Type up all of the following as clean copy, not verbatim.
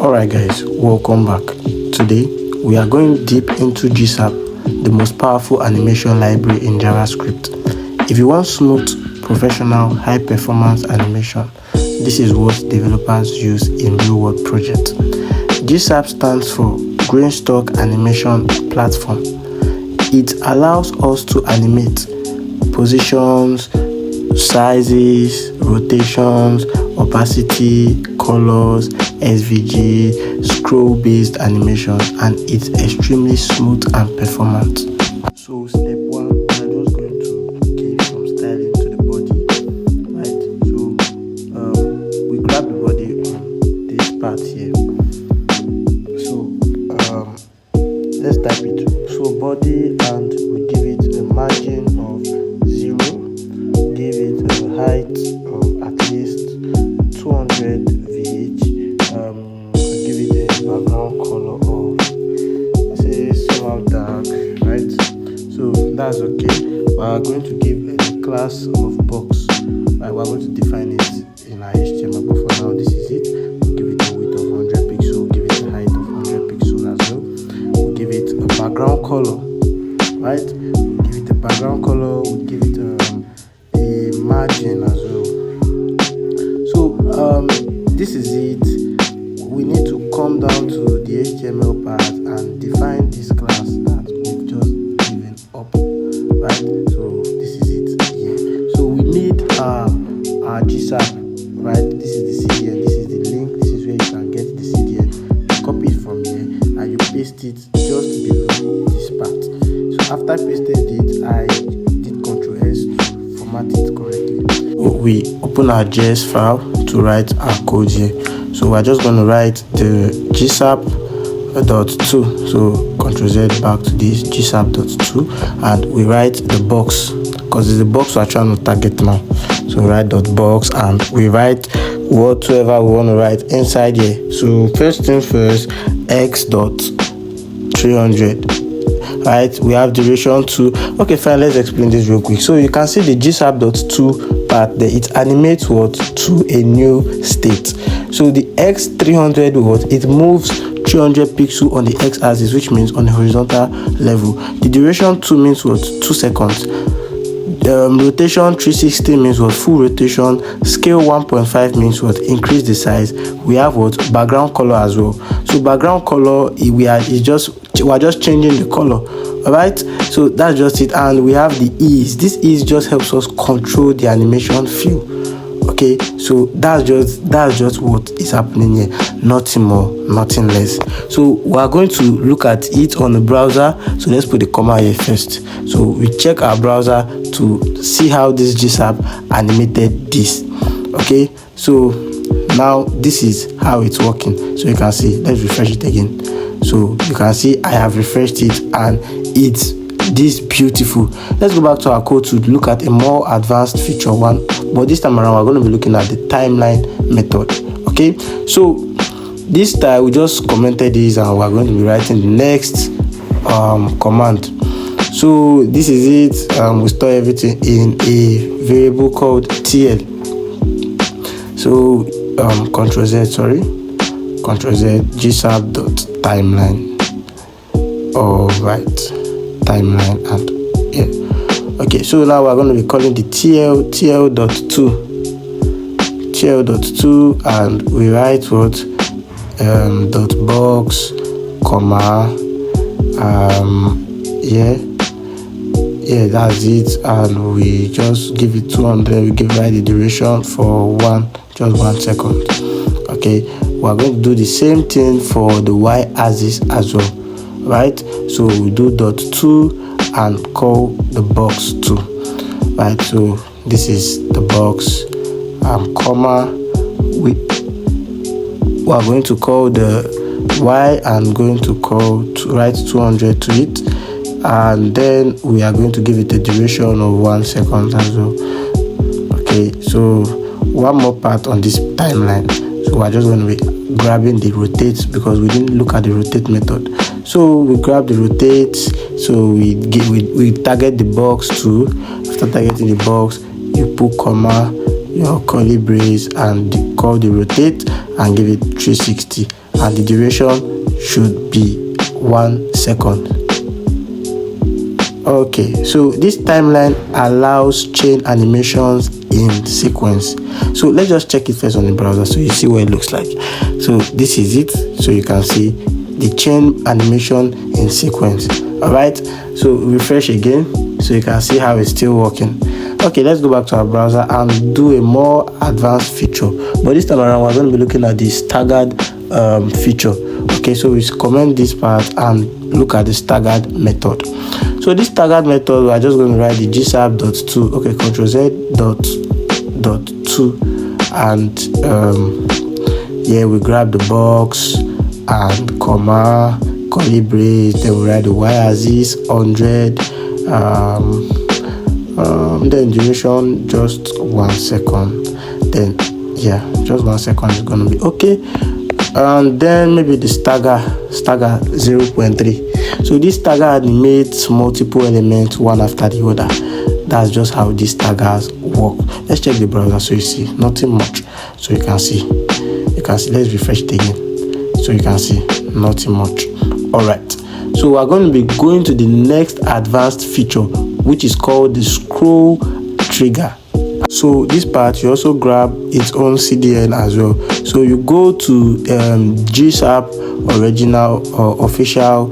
Alright guys, welcome back. Today we are going deep into gsap, the most powerful animation library in JavaScript. If you want smooth, professional, high performance animation, this is what developers use in real world projects. gsap stands for GreenSock Animation Platform. It allows us to animate positions, sizes, rotations, opacity, colors, SVG, scroll-based animation, and it's extremely smooth and performant. So step one, we are just going to give some styling to the body, right? So we grab the body on this part here. So let's type it. So body, and we give it a margin of 0, give it a height of at least 200 VH, give it a background color of, say, somehow dark, right? So that's okay. We are going to give a class of box, right? We are going to define it in our HTML, but for now this is it. We'll give it a width of 100 pixels, give it a height of 100 pixels as well. We'll give it a background color, right? We'll give it a background color, we'll give it a margin as well. So this is it. We need to come down to the HTML part and define this class that we've just given up, right? So this is it here. So we need our gsap, right? This is the CDN, this is the link, this is where you can get the CDN. You copy it from here and you paste it just below this part. So after pasted it, I did Ctrl S to format it correctly. We open our JS file to write our code here. So we're just going to write the gsap.to. So Ctrl Z back to this gsap.to, and we write the box because it's the box we're trying to target now. So we write .box and we write whatsoever we want to write inside here. So first thing first, x.300, right? We have duration 2. Okay, fine, let's explain this real quick. So you can see the gsap.to part there, it animates what to a new state. So the x300 what it moves 300 pixels on the x-axis, which means on the horizontal level. The duration 2 means what 2 seconds. Rotation 360 means what full rotation. Scale 1.5 means what increase the size. We have what background color as well. So background color we're just changing the color. All right, so that's just it. And we have the ease. This ease just helps us control the animation feel. Okay, so that's just what is happening here, nothing more, nothing less. So we are going to look at it on the browser. So let's put the comma here first. So we check our browser to see how this gsap animated this. Okay, so now this is how it's working. So you can see, let's refresh it again. So you can see I have refreshed it and it's this beautiful. Let's go back to our code to look at a more advanced feature one, but this time around we're going to be looking at the timeline method. Okay, so this time we just commented this and we're going to be writing the next command. So this is it. We store everything in a variable called TL. So Ctrl Z gsap.timeline. all right, timeline, and yeah. Okay, so now we're going to be calling the TL.2, and we write what dot box, comma, yeah, that's it, and we just give it 200. We give right the duration for just 1 second. Okay, we're going to do the same thing for the y-axis as well, right? So we do .2 and call the box 2, right? So this is the box, comma, we are going to call the y and going to write 200 to it, and then we are going to give it a duration of 1 second as well. Okay, so one more part on this timeline. So we're just going to be grabbing the rotate because we didn't look at the rotate method. So we grab the rotate. So we target the box too. After targeting the box, you put comma, your curly brace, and call the rotate and give it 360. and the duration should be 1 second. Okay, so this timeline allows chain animations in sequence. So let's just check it first on the browser so you see what it looks like. So this is it. So you can see the chain animation in sequence. All right, so refresh again so you can see how it's still working. Okay, let's go back to our browser and do a more advanced feature, but this time around we're going to be looking at the staggered feature. Okay, so we comment this part and look at the staggered method. So this staggered method, we are just going to write the gsap.to. Okay, Ctrl Z dot to, and yeah, we grab the box and comma, curly brace, then we write the y-axis 100, then duration just 1 second, then yeah, just 1 second is going to be okay. And then maybe the stagger 0.3. so this stagger animates multiple elements one after the other. That's just how these staggers work. Let's check the browser so you see nothing much. So you can see let's refresh it again so you can see nothing much. All right, so we're going to be going to the next advanced feature, which is called the ScrollTrigger. So this part, you also grab its own CDN as well. So you go to GSAP original or official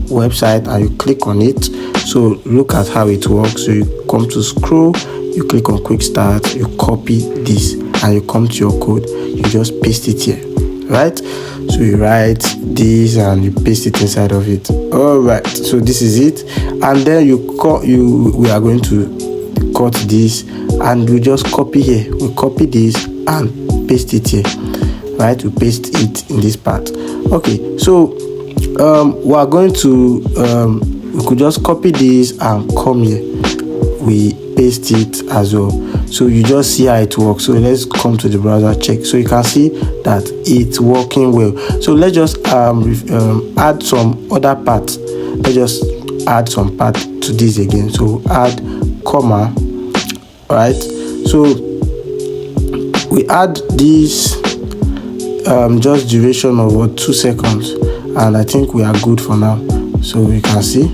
website and you click on it. So look at how it works. So you come to scroll, you click on quick start, you copy this and you come to your code, you just paste it here, right? So you write this and you paste it inside of it. All right, so this is it. And then we are going to cut this and we just copy here. We copy this and paste it here, right? We paste it in this part. Okay, so we are going to we could just copy this and come here, we paste it as well. So you just see how it works. So let's come to the browser, check. So you can see that it's working well. So let's just add some other parts. Let's just add some part to this again. So add comma, right? So we add this just duration of 2 seconds, and I think we are good for now. So you can see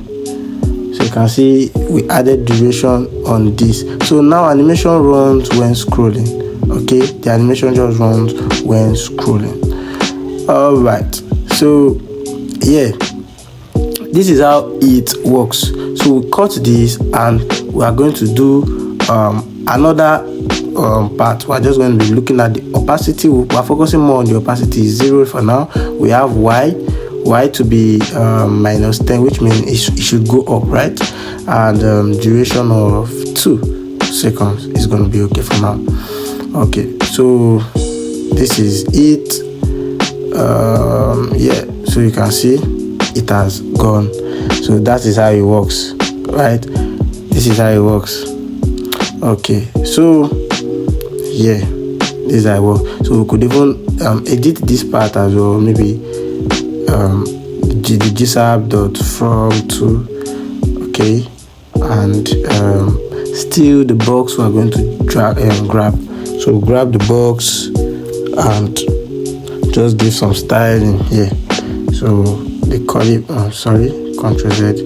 we added duration on this. So now animation runs when scrolling. Okay, the animation just runs when scrolling. All right, so yeah, this is how it works. So we cut this and we are going to do another part. We're just going to be looking at the opacity. We're focusing more on the opacity. 0 for now. We have y to be -10, which means it should go up, right? And duration of 2 seconds is going to be okay for now. Okay, so this is it. Yeah, so you can see it has gone. So that is how it works, right? This is how it works. Okay, so yeah, this is how it works. So we could even edit this part as well, maybe the gsap.FromTo. okay, and still the box we are going to drag and grab. So grab the box and just give some styling here. So they call it Ctrl Z.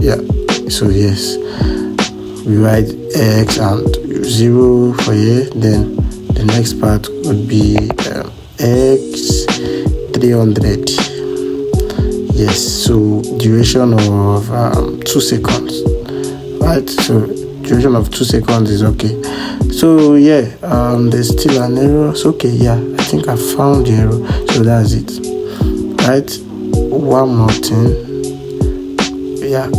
Yeah, so yes, we write X and 0 for here. Then the next part would be X 300. Yes, so duration of 2 seconds, right? So duration of 2 seconds is okay. So yeah, there's still an error. It's okay. Yeah, I think I found the error. So that's it, right? One more thing. Yeah,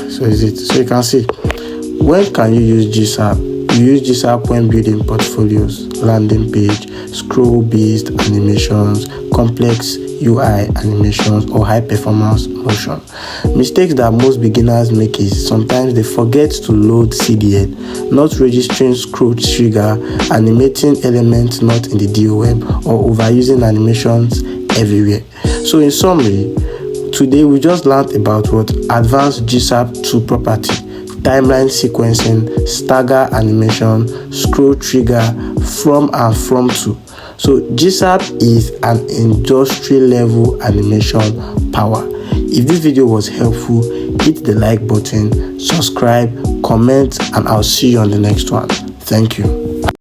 so is it. So you can see, when can you use GSAP? You use GSAP when building portfolios, landing page, scroll-based animations, complex UI animations, or high-performance motion. Mistakes that most beginners make is sometimes they forget to load CDN, not registering ScrollTrigger, animating elements not in the DOM, or overusing animations everywhere. So in summary, today we just learned about what advanced gsap.to property, timeline sequencing, stagger animation, ScrollTrigger, from and FromTo. So gsap is an industry level animation power. If this video was helpful, hit the like button, subscribe, comment, and I'll see you on the next one. Thank you.